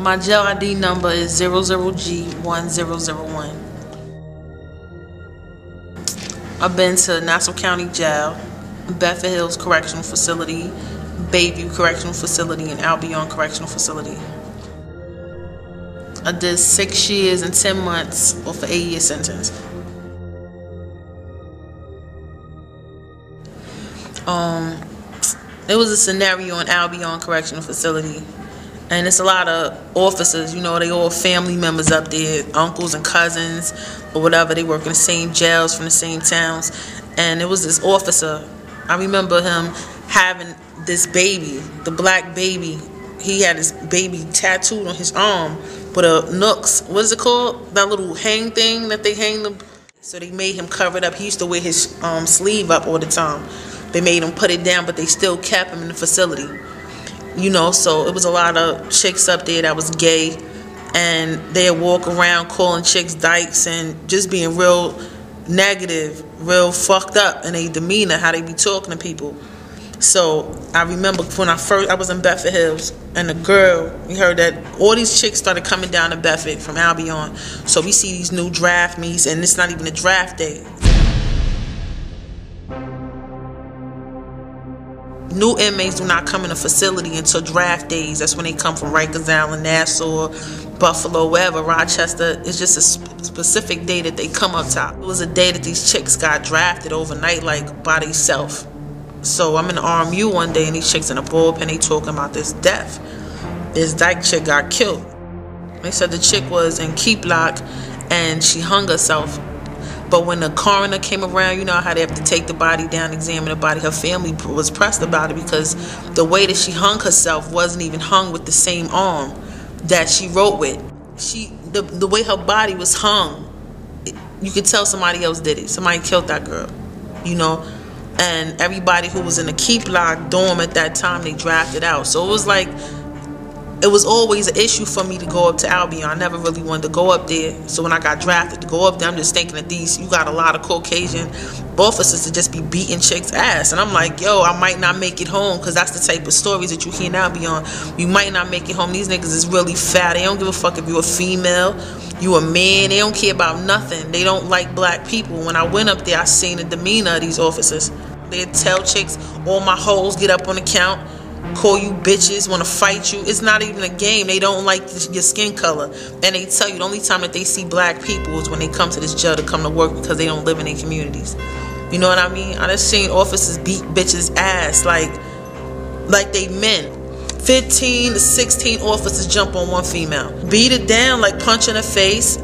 My jail ID number is 00G1001. I've been to Nassau County Jail, Bedford Hills Correctional Facility, Bayview Correctional Facility, and Albion Correctional Facility. I did 6 years and 10 months off an 8-year sentence. It was a scenario in Albion Correctional Facility, and it's a lot of officers, you know, they all family members up there, uncles and cousins or whatever. They work in the same jails from the same towns, and it was this officer. I remember him having this baby, the black baby. He had his baby tattooed on his arm with a Nooks, what is it called? That little hang thing that they hang them. So they made him cover it up. He used to wear his sleeve up all the time. They made him put it down, but they still kept him in the facility. You know, so it was a lot of chicks up there that was gay, and they'd walk around calling chicks dykes and just being real negative, real fucked up in their demeanor, how they be talking to people. So I remember when I was in Bedford Hills, and the girl, we heard that all these chicks started coming down to Bedford from Albion. So we see these new draft meets, and it's not even a draft day. New inmates do not come in a facility until draft days. That's when they come from Rikers Island, Nassau, Buffalo, wherever, Rochester. It's just a specific day that they come up top. It was a day that these chicks got drafted overnight, like by themselves. So I'm in the RMU one day, and these chicks in the bullpen, they talking about this death. This dyke chick got killed. They said the chick was in keep lock, and she hung herself. But when the coroner came around, you know how they have to take the body down, examine the body. Her family was pressed about it because the way that she hung herself wasn't even hung with the same arm that she wrote with. The way her body was hung, you could tell somebody else did it. Somebody killed that girl, you know. And everybody who was in the keep lock dorm at that time, they drafted out. So it was like, it was always an issue for me to go up to Albion. I never really wanted to go up there. So when I got drafted to go up there, I'm just thinking that you got a lot of Caucasian officers to just be beating chicks' ass. And I'm like, yo, I might not make it home, because that's the type of stories that you hear in Albion. You might not make it home. These niggas is really fat. They don't give a fuck if you're a female, you a man. They don't care about nothing. They don't like black people. When I went up there, I seen the demeanor of these officers. They'd tell chicks, all my hoes get up on the count, call you bitches, want to fight you. It's not even a game. They don't like your skin color. And they tell you the only time that they see black people is when they come to this jail to come to work, because they don't live in their communities. You know what I mean? I just seen officers beat bitches' ass like they men. 15 to 16 officers jump on one female. Beat it down, like punch in the face,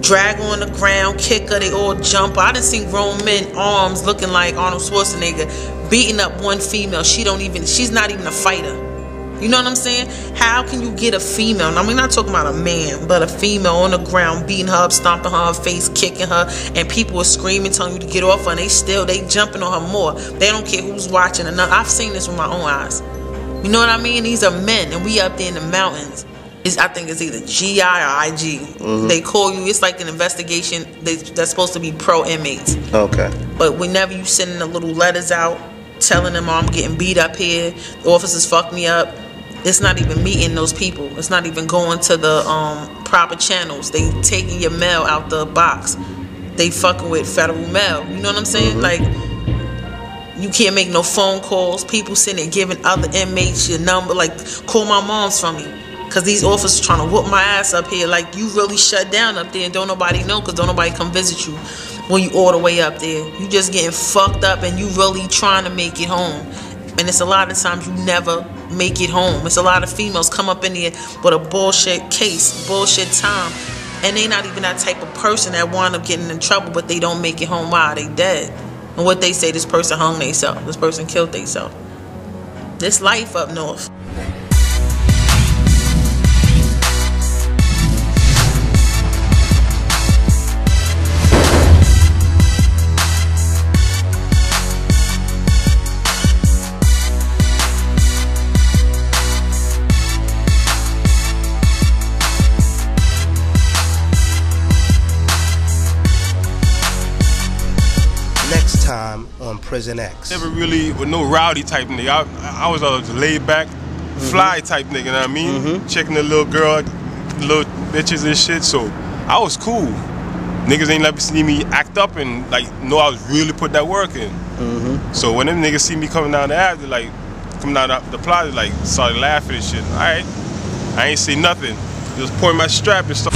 drag her on the ground, kick her, they all jump. I done seen grown men arms looking like Arnold Schwarzenegger beating up one female. She's not even a fighter. You know what I'm saying? How can you get a female? I mean, not talking about a man, but a female on the ground, beating her up, stomping her face, kicking her, and people are screaming, telling you to get off her, and they jumping on her more. They don't care who's watching or not. I've seen this with my own eyes. You know what I mean? These are men, and we up there in the mountains. I think it's either GI or IG. Mm-hmm. They call you. It's like an investigation that's supposed to be pro inmates. Okay. But whenever you sending the little letters out telling them, oh, I'm getting beat up here, the officers fucked me up, it's not even meeting those people. It's not even going to the proper channels. They taking your mail out the box. They fucking with federal mail. You know what I'm saying? Mm-hmm. Like, you can't make no phone calls. People sitting there giving other inmates your number, like, call my moms from me. Because these officers trying to whoop my ass up here. Like, you really shut down up there and don't nobody know, because don't nobody come visit you when you all the way up there. You just getting fucked up and you really trying to make it home. And it's a lot of times you never make it home. It's a lot of females come up in there with a bullshit case, bullshit time. And they not even that type of person that wind up getting in trouble, but they don't make it home while they dead. And what they say, this person hung themselves. This person killed themselves. This life up north. On Prison X. Never really with no rowdy type nigga. I was laid back, fly type nigga, you know what I mean? Checking the little girl, little bitches and shit. So I was cool. Niggas ain't never see me act up and like know I was really put that work in. So when them niggas see me coming down the alley, like coming down the plaza, like started laughing and shit. Alright, I ain't say nothing. Just point my strap and stuff.